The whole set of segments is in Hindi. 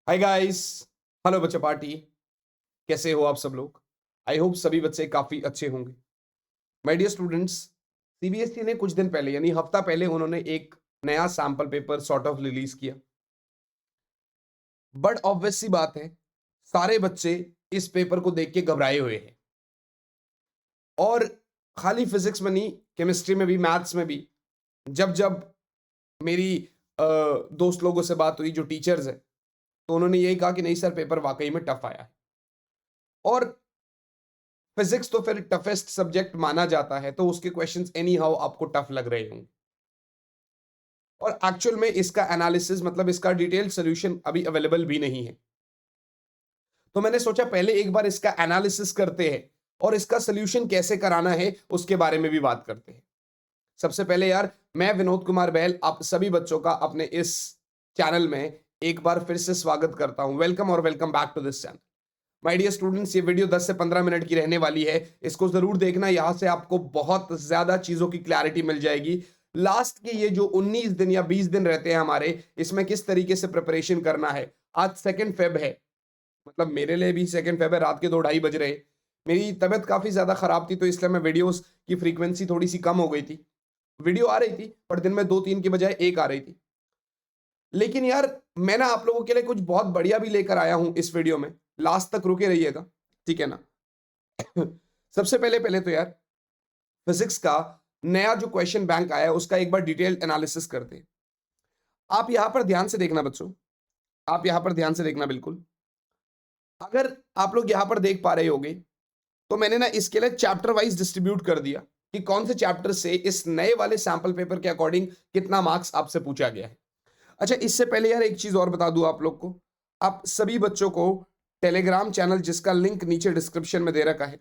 Hi guys. हेलो बच्चा पार्टी। कैसे हो आप सब लोग? आई होप सभी बच्चे काफी अच्छे होंगे। माय डियर स्टूडेंट्स, सीबीएसई ने कुछ दिन पहले यानी हफ्ता पहले उन्होंने एक नया sample paper sort of release किया। बट ऑब्वियस सी बात है, सारे बच्चे इस पेपर को देख के घबराए हुए हैं। और खाली फिजिक्स में नहीं, केमिस्ट्री में भी, मैथ्स में भी। जब जब मेरी दोस्त लोगों से बात हुई जो टीचर्स हैं, तो उन्होंने यही कहा कि नहीं सर, पेपर वाकई में टफ आया है। और फिजिक्स तो फिर टफेस्ट सब्जेक्ट माना जाता है, तो उसके क्वेश्चंस एनी हाउ आपको टफ लग रहे होंगे। और एक्चुअल में इसका एनालिसिस मतलब इसका डिटेल्ड सोल्यूशन अभी अवेलेबल भी नहीं है। तो मैंने सोचा पहले एक बार इसका एनालिसिस करते हैं और इसका सोल्यूशन कैसे कराना है उसके बारे में भी बात करते हैं। सबसे पहले यार, मैं विनोद कुमार बहल आप सभी बच्चों का अपने इस चैनल में एक बार फिर से स्वागत करता हूं। वेलकम और welcome back to this channel. My dear students, ये वीडियो 10 से 15 मिनट की रहने वाली है। इसको जरूर देखना, यहां से आपको बहुत ज्यादा चीजों की क्लैरिटी मिल जाएगी। लास्ट के ये जो 19 दिन या 20 दिन रहते हैं हमारे, इसमें किस तरीके से प्रिपरेशन करना है। आज 2 फेब है, मतलब मेरे लिए भी 2 फेब है। रात के 2 ढाई बज रहे। मेरी तबीयत काफी ज्यादा खराब थी, तो इसलिए मैं वीडियोस की फ्रीक्वेंसी थोड़ी सी कम हो गई थी। वीडियो आ रही थी पर दिन में 2-3 की बजाय एक आ रही थी। लेकिन यार, मैं ना आप लोगों के लिए कुछ बहुत बढ़िया भी लेकर आया हूं इस वीडियो में। लास्ट तक रुके रहिएगा, ठीक है ना? सबसे पहले पहले तो यार, फिजिक्स का नया जो क्वेश्चन बैंक आया है उसका एक बार डिटेल्ड एनालिसिस करते हैं। आप यहां पर ध्यान से देखना बच्चों, आप यहां पर ध्यान से देखना बिल्कुल। अगर आप लोग यहां पर देख पा रहे होगे, तो मैंने ना इसके लिए चैप्टर वाइज डिस्ट्रीब्यूट कर दिया कि कौन से चैप्टर से इस नए वाले सैंपल पेपर के अकॉर्डिंग कितना मार्क्स आपसे पूछा गया है। अच्छा, इससे पहले यार एक चीज और बता दूं आप लोग को। आप सभी बच्चों को टेलीग्राम चैनल, जिसका लिंक नीचे डिस्क्रिप्शन में दे रखा है,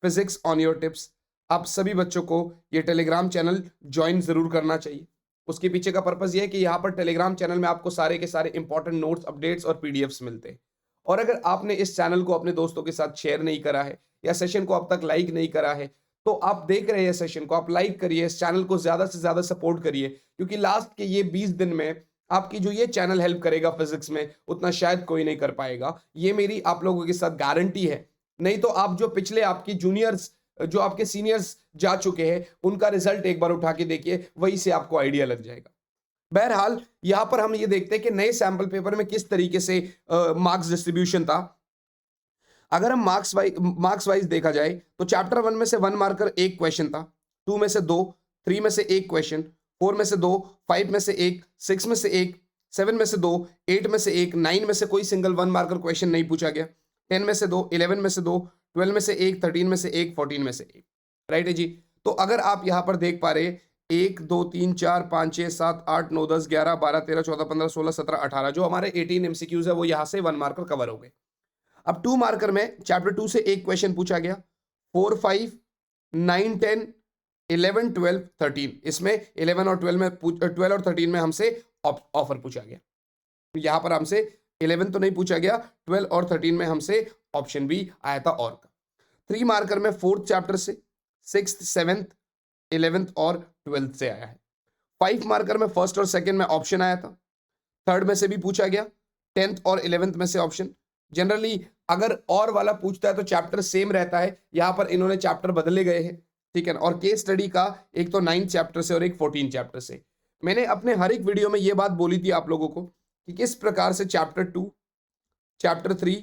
फिजिक्स ऑन योर टिप्स, आप सभी बच्चों को ये टेलीग्राम चैनल ज्वाइन जरूर करना चाहिए। उसके पीछे का पर्पस ये है कि यहाँ पर टेलीग्राम चैनल में आपको सारे के सारे इंपॉर्टेंट नोट्स, अपडेट्स और पीडीएफ्स मिलते हैं। और अगर आपने इस चैनल को अपने दोस्तों के साथ शेयर नहीं करा है या सेशन को अब तक लाइक नहीं करा है, तो आप देख रहे हैं सेशन को, आप लाइक करिए, इस चैनल को ज्यादा से ज्यादा सपोर्ट करिए। क्योंकि लास्ट के ये 20 दिन में आपकी जो ये चैनल हेल्प करेगा फिजिक्स में, उतना शायद कोई नहीं कर पाएगा। ये मेरी आप लोगों के साथ गारंटी है। नहीं तो आप जो पिछले आपकी जूनियर्स, जो आपके सीनियर्स जा चुके हैं, उनका रिजल्ट एक बार उठा के देखिए, वहीं से आपको आइडिया लग जाएगा। बहरहाल, यहां पर हम ये देखते हैं कि नए सैंपल पेपर में किस तरीके से मार्क्स डिस्ट्रीब्यूशन था। अगर हम मार्क्स वाइज देखा जाए, तो चैप्टर 1 में से 1 मार्कर एक क्वेश्चन था, 2 में से 2, 3 में से एक क्वेश्चन, 4 में से 2, 5 में से एक, 6 में से एक, 7 में से 2, 8 में से एक, 9 में से कोई सिंगल 1 मार्कर क्वेश्चन नहीं पूछा गया, 10 में से 2, 11 में से 2, 12 में से एक, 13 में से एक, 14 में से एक। राइट है जी। तो अगर आप यहां पर देख पा रहे, 1 2 3 4 5 6 7 8 9 10 11 12 13 14 15 16 17 18, जो हमारे 18 एमसीक्यूज है वो यहां से 1 मार्कर कवर हो गए। अब 2 मार्कर में चैप्टर 2 से एक क्वेश्चन पूछा गया, 4, 5, 9, 10, 11, 12, 13। इसमें 11 और 12 में 12 और 13 में हमसे ऑफर पूछा गया। यहां पर हमसे 11 तो नहीं पूछा गया, 12 और 13 में हमसे ऑप्शन भी आया था और का। 3 मार्कर में 4th चैप्टर से, 6th, 7th, 11th और 12th से आया है। 5 मार्कर में 1st और 2nd में ऑप्शन आया था, 3rd में से भी पूछा गया, 10th और 11th में से ऑप्शन। जनरली अगर और वाला पूछता है तो चैप्टर सेम रहता है, यहां पर इन्होंने चैप्टर बदले गए हैं, ठीक है ना। और केस स्टडी का एक तो 9th चैप्टर से और एक 14 चैप्टर से। मैंने अपने हर एक वीडियो में यह बात बोली थी आप लोगों को कि किस प्रकार से चैप्टर 2, चैप्टर 3,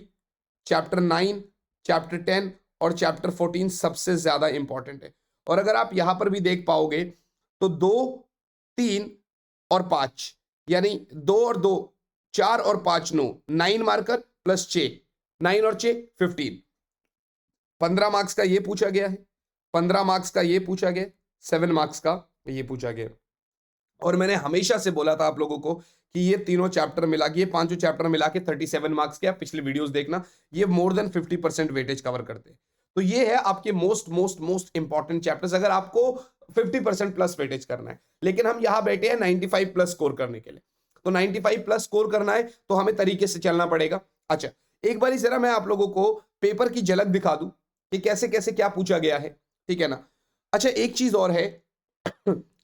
चैप्टर 9, चैप्टर 10 और चैप्टर 14 सबसे ज्यादा इंपॉर्टेंट है। और अगर आप यहां पर भी देख पाओगे, तो 2, 3 और 5, यानी 2 और 2, 4 और 5 9, 9 मार्कर प्लस 6, 9 और 6 15। 15 मार्क्स का ये पूछा गया है, 15 मार्क्स का ये पूछा गया, 7 मार्क्स का ये पूछा गया। और मैंने हमेशा से बोला था आप लोगों को कि ये तीनों चैप्टर मिला के, ये पांचों चैप्टर मिला के 37 मार्क्स के। आप पिछले वीडियोस देखना, ये मोर देन 50% वेटेज कवर करते हैं। तो ये है आपके most most most important chapters, अगर आपको 50% प्लस वेटेज करना है। लेकिन हम यहां बैठे हैं 95 प्लस स्कोर करने के लिए। तो 95 प्लस स्कोर करना है तो हमें तरीके से चलना पड़ेगा। अच्छा, एक बार जरा मैं आप लोगों को पेपर की झलक दिखा दूं कि कैसे कैसे क्या पूछा गया है, ठीक है ना। अच्छा, एक चीज और है,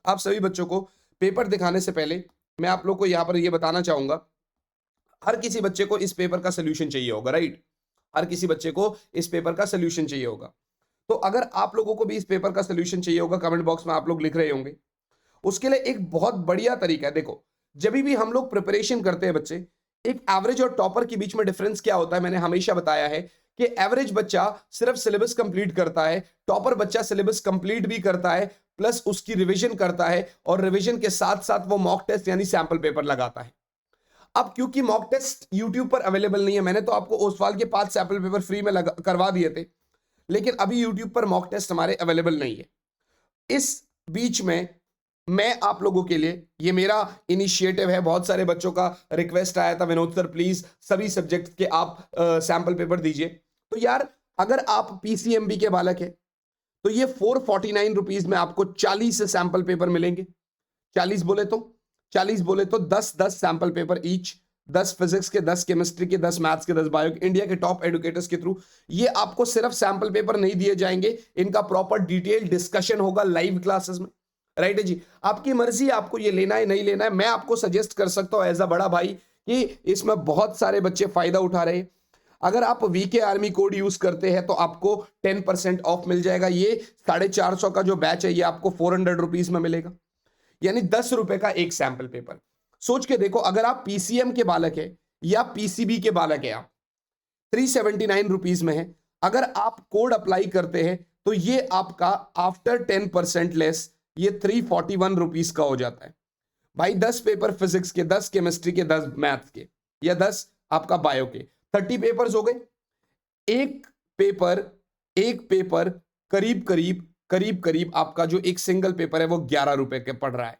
आप सभी बच्चों को पेपर दिखाने से पहले मैं आप लोग को यहां पर यह बताना चाहूंगा, हर किसी बच्चे को इस पेपर का सोल्यूशन चाहिए होगा, राइट? हर किसी बच्चे को इस पेपर का सोल्यूशन चाहिए होगा। तो अगर आप लोगों को भी इस पेपर का सोल्यूशन चाहिए होगा, कमेंट बॉक्स में आप लोग लिख रहे होंगे। उसके लिए एक बहुत बढ़िया तरीका है। देखो, जब भी हम लोग प्रिपरेशन करते हैं बच्चे, एक एवरेज और टॉपर के बीच में डिफरेंस क्या होता है, मैंने हमेशा बताया है कि एवरेज बच्चा सिर्फ सिलेबस कंप्लीट करता है, टॉपर बच्चा सिलेबस कंप्लीट भी करता है, प्लस उसकी रिवीजन करता है, और रिवीजन के साथ साथ वो मॉक टेस्ट यानी सैंपल पेपर लगाता है। अब क्योंकि मॉक टेस्ट यूट्यूब पर अवेलेबल नहीं है, मैंने तो आपको ओसवाल के 5 सैंपल पेपर फ्री में करवा दिए थे, लेकिन अभी यूट्यूब पर मॉक टेस्ट हमारे अवेलेबल नहीं है। इस बीच में मैं आप लोगों के लिए, ये मेरा इनिशिएटिव है, बहुत सारे बच्चों का रिक्वेस्ट आया था, विनोद सर प्लीज सभी सब्जेक्ट के आप सैंपल पेपर दीजिए। तो यार, अगर आप पीसीएमबी के बालक है तो ये 449 रुपीज में आपको 40 सैंपल पेपर मिलेंगे। 40 बोले तो 10 सैंपल पेपर ईच, 10 फिजिक्स के, 10 केमिस्ट्री के, 10 मैथ्स के, 10 बायो के, इंडिया के टॉप एडुकेटर्स के थ्रू। ये आपको सिर्फ सैंपल पेपर नहीं दिए जाएंगे, इनका प्रॉपर डिटेल डिस्कशन होगा लाइव क्लासेस में, राइट है जी? आपकी मर्जी, आपको ये लेना है नहीं लेना है। मैं आपको सजेस्ट कर सकता हूं एज अ बड़ा भाई कि इसमें बहुत सारे बच्चे फायदा उठा रहे हैं। अगर आप वीके आर्मी कोड यूज करते हैं तो आपको 10% ऑफ मिल जाएगा। ये 450 का जो बैच है ये आपको 400 रुपीज में मिलेगा, यानी 10 रुपए का एक सैंपल पेपर। सोच के देखो, अगर आप पीसीएम के बालक है या पीसीबी के बालक है, आप 379 रुपीज में है। अगर आप कोड अप्लाई करते हैं तो ये आपका आफ्टर 10% लेस ये 341 रुपीज का हो जाता है भाई। 10 पेपर फिजिक्स के, 10 केमिस्ट्री के, 10 मैथ्स के, या 10 आपका बायो के, 30 पेपर्स हो गए। एक पेपर करीब करीब आपका जो एक सिंगल पेपर है वो 11 रुपए के पड़ रहा है।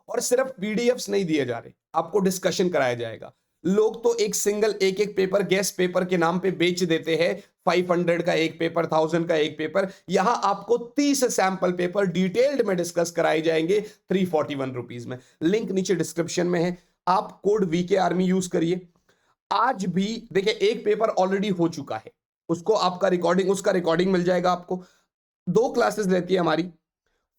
और सिर्फ पीडीएफ्स नहीं दिए जा रहे, आपको डिस्कशन कराया जाएगा। लोग तो एक सिंगल एक पेपर गेस्ट पेपर के नाम पे बेच देते हैं, 500 का एक पेपर, 1000 का एक पेपर। यहां आपको 30 सैंपल पेपर डिटेल्ड में डिस्कस कराए जाएंगे 341 रुपीज में। लिंक नीचे डिस्क्रिप्शन में है, आप कोड वीके आर्मी यूज करिए। आज भी देखिए, एक पेपर ऑलरेडी हो चुका है, उसको आपका उसका रिकॉर्डिंग मिल जाएगा आपको। 2 क्लासेस रहती है हमारी,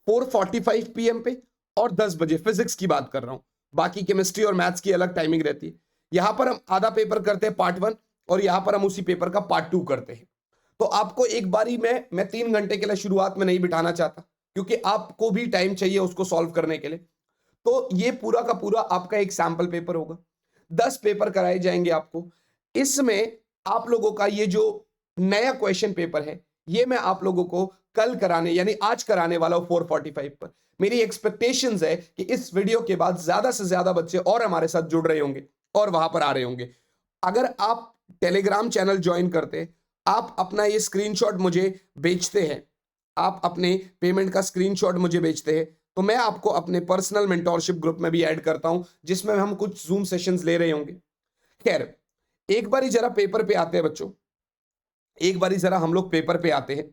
4:45 PM पे और 10 बजे। फिजिक्स की बात कर रहा हूं, बाकी केमिस्ट्री और मैथ्स की अलग टाइमिंग रहती है। यहां पर हम आधा पेपर करते हैं पार्ट 1, और यहां पर हम उसी पेपर का पार्ट 2 करते हैं। तो आपको एक बारी में मैं 3 घंटे के लिए शुरुआत में नहीं बिठाना चाहता, क्योंकि आपको भी टाइम चाहिए उसको सॉल्व करने के लिए। तो ये पूरा का पूरा आपका एक सैंपल पेपर होगा, 10 पेपर कराए जाएंगे आपको। इसमें आप लोगों का ये जो नया क्वेश्चन पेपर है, ये मैं आप लोगों को कल कराने यानी आज कराने वाला हूं 4:45 पर। मेरी एक्सपेक्टेशंस है कि इस वीडियो के बाद ज्यादा से ज्यादा बच्चे और हमारे साथ जुड़ रहे होंगे और वहां पर आ रहे होंगे। अगर आप टेलीग्राम चैनल ज्वाइन करते, आप अपना ये स्क्रीनशॉट मुझे भेजते हैं, आप अपने पेमेंट का स्क्रीनशॉट मुझे भेजते हैं, तो मैं आपको अपने पर्सनल मेंटोरशिप ग्रुप में भी ऐड करता हूं, जिसमें हम कुछ जूम सेशंस ले रहे होंगे। खैर, एक बारी जरा पेपर पे आते हैं बच्चों, एक बारी जरा हम लोग पेपर पे आते हैं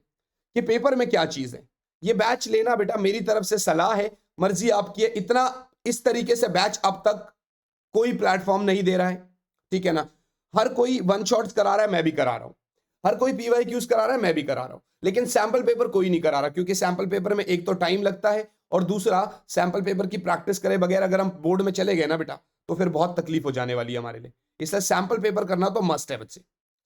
कि पेपर में क्या चीज है। ये बैच लेना बेटा मेरी तरफ से सलाह है, मर्जी आपकी है। इतना इस तरीके से बैच अब तक कोई प्लेटफॉर्म नहीं दे रहा है, ठीक है ना? हर कोई वन शॉट्स करा रहा है, मैं भी करा रहा हूं। हर कोई पीवाईक्यूज करा रहा है, मैं भी करा रहा हूं। लेकिन सैंपल पेपर कोई नहीं करा रहा, क्योंकि सैंपल पेपर में एक तो टाइम लगता है, और दूसरा सैंपल पेपर की प्रैक्टिस करे बगैर अगर हम बोर्ड में चले गए ना बेटा, तो फिर बहुत तकलीफ हो जाने वाली है हमारे लिए। इसलिए सैंपल पेपर करना तो मस्ट है बच्चे,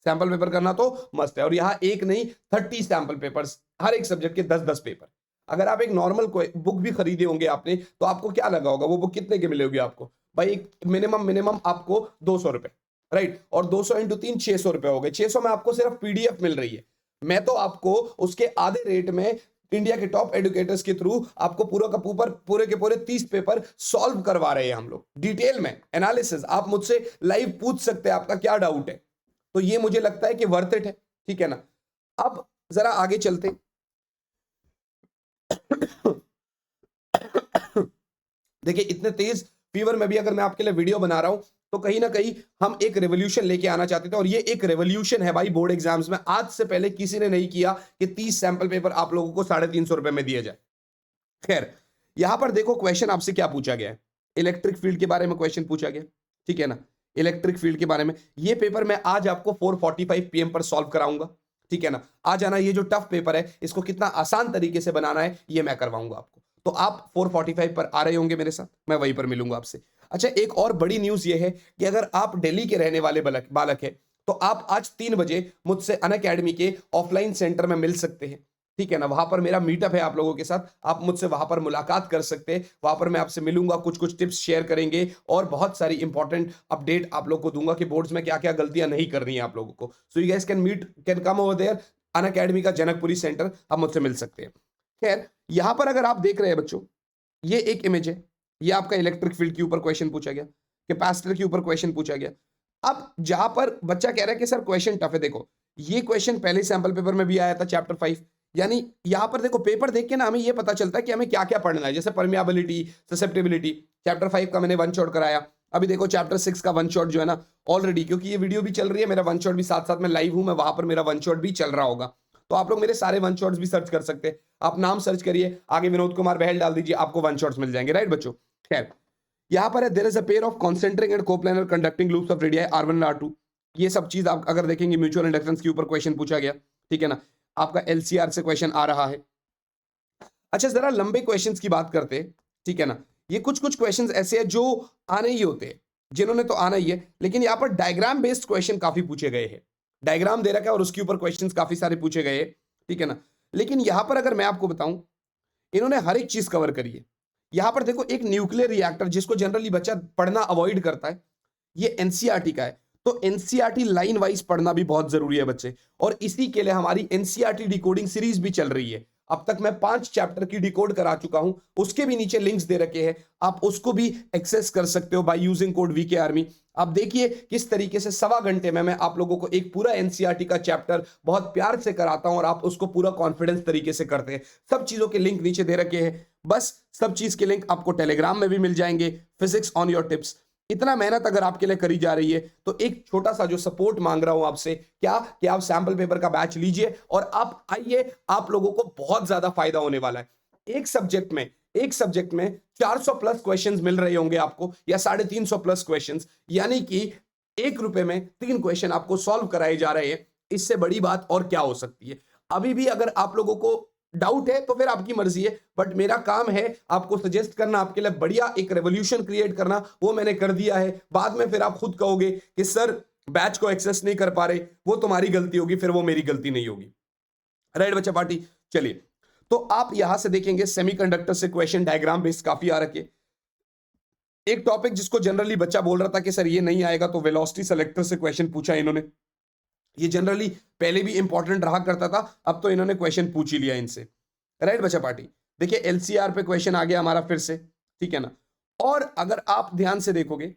सैंपल पेपर करना तो मस्ट है। और यहाँ एक नहीं 30 सैंपल पेपर्स, हर एक सब्जेक्ट के 10-10 पेपर। अगर आप एक नॉर्मल बुक भी खरीदे होंगे आपने, तो आपको क्या लगा होगा, वो बुक कितने की मिलेगी आपको भाई? मिनिमम आपको 200 रुपए, राइट? और 200 इंटू 3 600 रुपए हो गए। 600 में आपको सिर्फ पीडीएफ मिल रही है। मैं तो आपको उसके आधे रेट में इंडिया के टॉप एडुकेटर्स के थ्रू आपको पूरे के पूरे 30 पेपर सॉल्व करवा रहे हैं हम लोग, डिटेल में एनालिसिस। आप मुझसे लाइव पूछ सकते हैं आपका क्या डाउट है। तो ये मुझे लगता है कि वर्थ इट है, ठीक है ना? अब जरा आगे चलते। देखिए, इतने तेज फीवर में भी अगर मैं आपके लिए वीडियो बना रहा हूं, तो कहीं ना कहीं हम एक रेवोल्यूशन लेके आना चाहते थे, और ये एक रेवोल्यूशन है भाई बोर्ड एग्जाम्स में। आज से पहले किसी ने नहीं किया कि 30 सैंपल पेपर आप लोगों को 350 रुपए में दिए जाए। खैर, यहां पर देखो क्वेश्चन आपसे क्या पूछा गया है। इलेक्ट्रिक फील्ड के बारे में क्वेश्चन पूछा गया, ठीक है ना? इलेक्ट्रिक फील्ड के बारे में ये पेपर मैं आज आपको 4:45 PM पर सॉल्व कराऊंगा, ठीक है ना? आज आना, ये जो टफ पेपर है इसको कितना आसान तरीके से बनाना है ये मैं करवाऊंगा आपको। तो आप 4:45 पर आ रहे होंगे मेरे साथ, मैं वहीं पर मिलूंगा आपसे। अच्छा, एक और बड़ी न्यूज ये है कि अगर आप दिल्ली के रहने वाले बालक है तो आप आज 3 बजे मुझसे अनअकैडमी के ऑफलाइन सेंटर में मिल सकते हैं। ठीक है ना, वहां पर मेरा मीटअप है आप लोगों के साथ, आप मुझसे वहां पर मुलाकात कर सकते हैं। वहां पर मैं आपसे मिलूंगा, कुछ कुछ टिप्स शेयर करेंगे और बहुत सारी इंपॉर्टेंट अपडेट आप लोगों को दूंगा कि बोर्ड्स में क्या क्या गलतियां नहीं करनी है आप लोगों को। So you guys can come over there, Unacademy का जनकपुरी सेंटर, आप मुझसे मिल सकते हैं। खैर, यहां पर अगर आप देख रहे हैं बच्चों, ये एक इमेज है, ये आपका इलेक्ट्रिक फील्ड के ऊपर क्वेश्चन पूछा गया, कैपेसिटर के ऊपर क्वेश्चन पूछा गया। अब जहां पर बच्चा कह रहा है कि सर क्वेश्चन टफ है, देखो ये क्वेश्चन पहले सैंपल पेपर में भी आया था चैप्टर 5, यानी यहां पर देखो पेपर देख के ना हमें ये पता चलता है कि हमें क्या क्या पढ़ना है। जैसे परमियाबिलिटी, ससेप्टिबिलिटी, चैप्टर 5 का मैंने वन शॉट कराया। अभी देखो चैप्टर 6 का वन शॉट जो है ना ऑलरेडी, क्योंकि ये वीडियो भी चल रही है, मेरा वन शॉट भी साथ साथ में लाइव हूं मैं, वहां पर मेरा वन शॉट भी चल रहा होगा, तो आप लोग मेरे सारे वन शॉट्स भी सर्च कर सकते हैं। आप नाम सर्च करिए, आगे विनोद कुमार बहल डाल दीजिए, आपको वन शॉट्स मिल जाएंगे, राइट बच्चों। खैर, यहां पर है there is a pair of concentric and coplanar conducting loops of radii R1 and R2। ये सब चीज आप अगर देखेंगे म्यूचुअल इंडक्टेंस के ऊपर क्वेश्चन पूछा गया, ठीक है ना, आपका LCR से क्वेश्चन आ रहा है। अच्छा, जरा लंबे क्वेश्चंस की बात करते हैं, ठीक है ना। ये कुछ कुछ क्वेश्चंस ऐसे हैं जो आने ही होते हैं, जिन्होंने तो आना ही है, लेकिन यहां पर डायग्राम बेस्ड क्वेश्चन काफी पूछे गए हैं। डायग्राम दे रखा है और उसके ऊपर क्वेश्चंस काफी सारे पूछे गए हैं, ठीक है ना। लेकिन यहां पर अगर मैं आपको बताऊं, इन्होंने हर एक चीज कवर करी है। यहां पर देखो, एक न्यूक्लियर रिएक्टर जिसको जनरली बच्चा पढ़ना अवॉइड करता है, ये एनसीईआरटी का है। तो एनसीईआरटी लाइन वाइज पढ़ना भी बहुत जरूरी है बच्चे, और इसी के लिए हमारी एनसीईआरटी डिकोडिंग सीरीज भी चल रही है। अब तक मैं 5 चैप्टर की डिकोड करा चुका हूं, उसके भी नीचे लिंक्स दे रखे हैं, आप उसको भी एक्सेस कर सकते हो by using code VK army. आप देखिए किस तरीके से 1.25 घंटे में मैं आप लोगों को एक पूरा एनसीईआरटी का चैप्टर बहुत प्यार से कराता हूं और आप उसको पूरा कॉन्फिडेंस तरीके से करते हैं। सब चीजों के लिंक नीचे दे रखे हैं, बस सब चीज के लिंक आपको टेलीग्राम में भी मिल जाएंगे। फिजिक्स ऑन योर टिप्स, इतना मेहनत अगर आपके लिए करी जा रही है तो एक छोटा सा जो सपोर्ट मांग रहा हूं आपसे, क्या कि आप सैंपल पेपर का बैच लीजिए और आप आइए, आप लोगों को बहुत ज्यादा फायदा होने वाला है। एक सब्जेक्ट में 400 प्लस क्वेश्चंस मिल रहे होंगे आपको, या 350 प्लस क्वेश्चंस, यानी कि 1 रुपए में 3 क्वेश्चन आपको सॉल्व कराए जा रहे हैं। इससे बड़ी बात और क्या हो सकती है। अभी भी अगर आप लोगों को डाउट है तो फिर आपकी मर्जी है, बट मेरा काम है आपको सजेस्ट करना, आपके लिए बढ़िया एक रेवोल्यूशन क्रिएट करना, वो मैंने कर दिया है। बाद में फिर आप खुद कहोगे कि सर बैच को एक्सेस नहीं कर पा रहे, वो तुम्हारी गलती होगी, फिर वो मेरी गलती नहीं होगी, राइट बच्चा पार्टी। चलिए, तो आप यहां से देखेंगे सेमीकंडक्टर से क्वेश्चन डायग्राम बेस्ड काफी आ रखे। एक टॉपिक जिसको जनरली बच्चा बोल रहा था कि सर ये नहीं आएगा, तो वेलोसिटी सेलेक्टर से क्वेश्चन पूछा इन्होंने। ये जनरली पहले भी इंपॉर्टेंट रहा करता था, अब तो इन्होंने क्वेश्चन पूछ ही लिया इनसे, राइट बच्चा पार्टी। देखिए एलसीआर पे क्वेश्चन आ गया हमारा फिर से, ठीक है ना। और अगर आप ध्यान से देखोगे,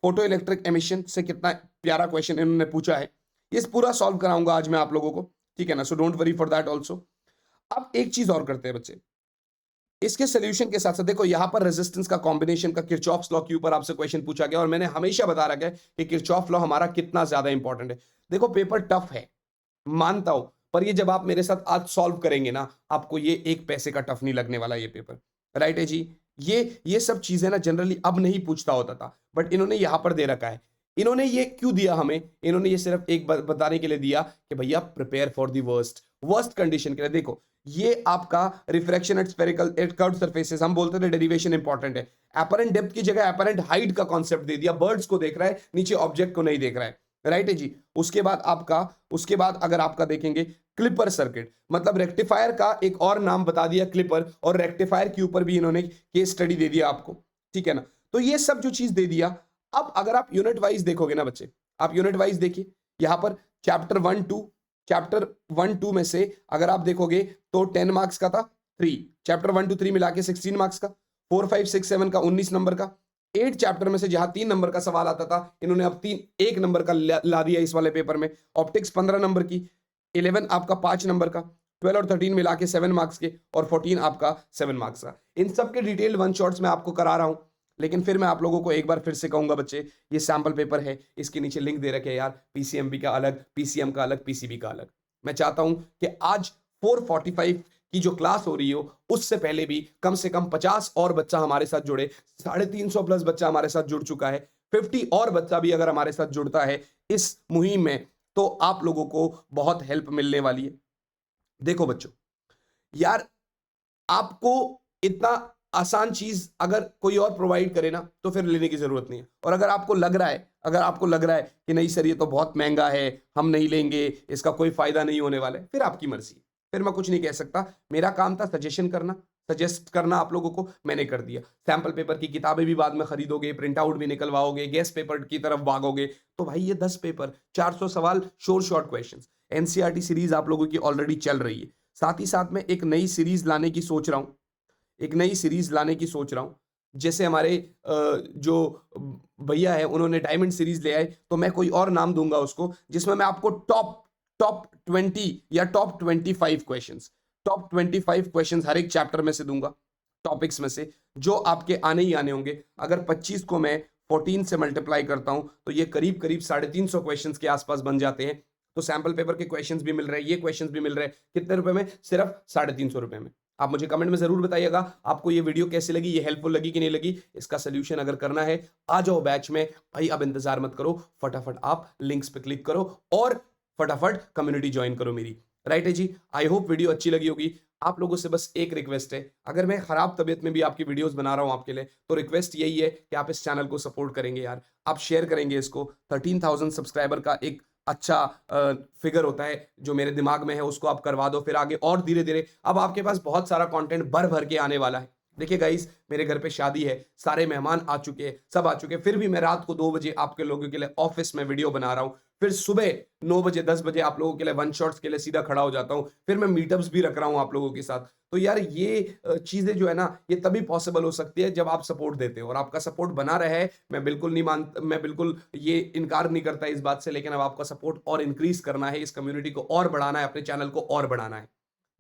फोटो इलेक्ट्रिक एमिशन से कितना प्यारा क्वेश्चन इन्होंने पूछा है, ये पूरा सॉल्व कराऊंगा आज मैं आप लोगों को, ठीक है ना। So don't worry for that also. अब एक चीज और करते हैं बच्चे, इसके सोल्यूशन के साथ साथ देखो यहां पर रेजिस्टेंस का कॉम्बिनेशन का किरचॉफ्स लॉ के ऊपर आपसे क्वेश्चन पूछा गया, और मैंने हमेशा बता रखा है कि किरचॉफ लॉ हमारा कितना ज्यादा इंपॉर्टेंट है। देखो पेपर टफ है, मानता हूं, पर ये जब आप मेरे साथ आज सॉल्व करेंगे ना, आपको ये 1 पैसे का टफ नहीं लगने वाला ये पेपर, राइट है जी। ये सब चीजें ना जनरली अब नहीं पूछता होता था, बट इन्होंने यहां पर दे रखा है। इन्होंने ये क्यों दिया हमें, इन्होंने ये सिर्फ एक बताने के लिए दिया कि भैया prepare for the worst condition के लिए। देखो ये आपका refraction at spherical at curved surfaces, हम बोलते थे डेरिवेशन इंपॉर्टेंट है। एपरेंट डेप्थ की जगह एपरेंट हाइट का कॉन्सेप्ट दे दिया, बर्ड्स को देख रहा है, नीचे ऑब्जेक्ट को नहीं देख रहा है, राइट है जी। उसके बाद अगर आपका देखेंगे क्लिपर सर्किट, मतलब रेक्टिफायर का एक और नाम बता दिया क्लिपर, और रेक्टिफायर के ऊपर भी इन्होंने केस स्टडी दे दिया आपको, ठीक है ना। तो ये सब जो चीज दे दिया, अब अगर आप यूनिट वाइज देखोगे ना बच्चे, आप यूनिट वाइज देखिए, यहां पर चैप्टर 1-2 में से अगर आप देखोगे तो 10 मार्क्स का था, 3 चैप्टर 1-3 मिला के 16 मार्क्स का, 4, 5, 6, 7 का 19 नंबर का, 8 चैप्टर में से जहां 3 नंबर का सवाल आता था, इन्होंने अब 1 नंबर का ला दिया इस वाले पेपर में। ऑप्टिक्स 15 नंबर की, 11 आपका 5 नंबर का, 12 और 13 मिला के 7 मार्क्स के, और 14 आपका 7 मार्क्स का। इन सब के डिटेल वन शॉट्स में आपको करा रहा हूं, लेकिन फिर मैं आप लोगों को एक बार फिर से कहूंगा बच्चे, ये सैंपल पेपर है, इसके नीचे लिंक दे रखे हैं यार, पीसीएमबी का अलग, पीसीएम का अलग, पीसीबी का अलग। मैं चाहता हूं कि आज 4:45 की जो क्लास हो रही हो, उससे पहले भी कम से कम 50 और बच्चा हमारे साथ जुड़े। 350 प्लस बच्चा हमारे साथ जुड़ चुका है, 50 और बच्चा भी अगर हमारे साथ जुड़ता है इस मुहिम में, तो आप लोगों को बहुत हेल्प मिलने वाली है। देखो बच्चों, यार आपको इतना आसान चीज अगर कोई और प्रोवाइड करे ना तो फिर लेने की जरूरत नहीं है। और अगर आपको लग रहा है, कि नहीं सर ये तो बहुत महंगा है, हम नहीं लेंगे, इसका कोई फायदा नहीं होने वाला है, फिर आपकी मर्जी, फिर मैं कुछ नहीं कह सकता। मेरा काम था सजेशन करना, सजेस्ट करना आप लोगों को, मैंने कर दिया। सैंपल पेपर की किताबें भी बाद में खरीदोगे, प्रिंट आउट भी निकलवाओगे, गेस्ट पेपर की तरफ भागोगे, तो भाई ये 10 पेपर, 400 सवाल, शॉर्ट क्वेश्चंस, एनसीईआरटी सीरीज आप लोगों की ऑलरेडी चल रही है। साथ ही साथ में एक नई सीरीज लाने की सोच रहा हूं, जैसे हमारे जो भैया है उन्होंने डायमंड सीरीज ले आए, तो मैं कोई और नाम दूंगा उसको, जिसमें मैं आपको टॉप टॉप 20 या टॉप 25 क्वेश्चंस हर एक चैप्टर में से दूंगा, टॉपिक्स में से, जो आपके आने ही आने होंगे। अगर 25 को मैं 14 से मल्टीप्लाई करता हूं तो ये करीब करीब 350 क्वेश्चंस के आसपास बन जाते हैं। तो सैंपल पेपर के क्वेश्चंस भी मिल रहे हैं, ये क्वेश्चंस भी मिल रहे हैं, कितने रुपए में? सिर्फ 350 रुपए में। आप मुझे कमेंट में जरूर बताइएगा आपको ये वीडियो कैसी लगी, ये हेल्पफुल लगी कि नहीं लगी। इसका सोल्यूशन अगर करना है आ जाओ बैच में भाई, अब इंतजार मत करो, फटाफट आप लिंक्स पे क्लिक करो और फटाफट कम्युनिटी ज्वाइन करो मेरी। राइट है जी, आई होप वीडियो अच्छी लगी होगी। आप लोगों से बस एक रिक्वेस्ट है, अगर मैं खराब तबीयत में भी आपकी वीडियोस बना रहा हूं आपके लिए, तो रिक्वेस्ट यही है कि आप इस चैनल को सपोर्ट करेंगे यार, आप शेयर करेंगे इसको। 13,000 सब्सक्राइबर का एक अच्छा फिगर होता है जो मेरे दिमाग में है, उसको आप करवा दो, फिर आगे और धीरे धीरे अब आपके पास बहुत सारा कंटेंट भर भर के आने वाला है। देखिए गाइस, मेरे घर पे शादी है, सारे मेहमान आ चुके हैं, सब आ चुके हैं, फिर भी मैं रात को 2 बजे आपके लोगों के लिए ऑफिस में वीडियो बना रहा हूं, फिर सुबह 9 बजे 10 बजे आप लोगों के लिए वन शॉट्स के लिए सीधा खड़ा हो जाता हूं, फिर मैं मीटअप्स भी रख रहा हूं आप लोगों के साथ। तो यार ये चीजें जो है ना, ये तभी पॉसिबल हो सकती है जब आप सपोर्ट देते हो, और आपका सपोर्ट बना रहे। मैं बिल्कुल ये इनकार नहीं करता इस बात से, लेकिन अब आपका सपोर्ट और इंक्रीज करना है, इस कम्युनिटी को और बढ़ाना है, अपने चैनल को और बढ़ाना है।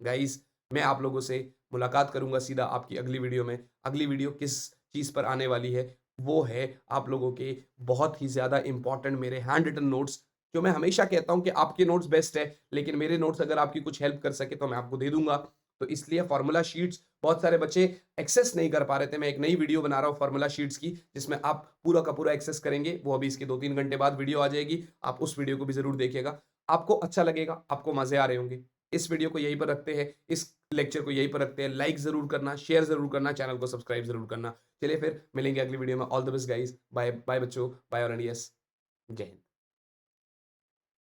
गाइस, मैं आप लोगों से मुलाकात करूंगा सीधा आपकी अगली वीडियो में। अगली वीडियो किस चीज पर आने वाली है, वो है आप लोगों के बहुत ही ज्यादा इंपॉर्टेंट मेरे हैंड रिटन नोट्स, जो मैं हमेशा कहता हूं कि आपके नोट्स बेस्ट है, लेकिन मेरे नोट्स अगर आपकी कुछ हेल्प कर सके तो मैं आपको दे दूंगा। तो इसलिए फॉर्मूला शीट्स बहुत सारे बच्चे एक्सेस नहीं कर पा रहे थे, मैं एक नई वीडियो बना रहा हूं फॉर्मूला शीट्स की, जिसमें आप पूरा का पूरा एक्सेस करेंगे। वो अभी इसके 2-3 घंटे बाद वीडियो आ जाएगी, आप उस वीडियो को भी जरूर देखिएगा, आपको अच्छा लगेगा, आपको मजे आ रहे होंगे। इस वीडियो को यहीं पर रखते हैं, इस लेक्चर को यहीं पर रखते हैं। लाइक जरूर करना, शेयर जरूर करना, चैनल को सब्सक्राइब जरूर करना। चलिए फिर मिलेंगे अगली वीडियो में। All the best guys, bye bye बच्चों, बाय और यस, जय हिंद।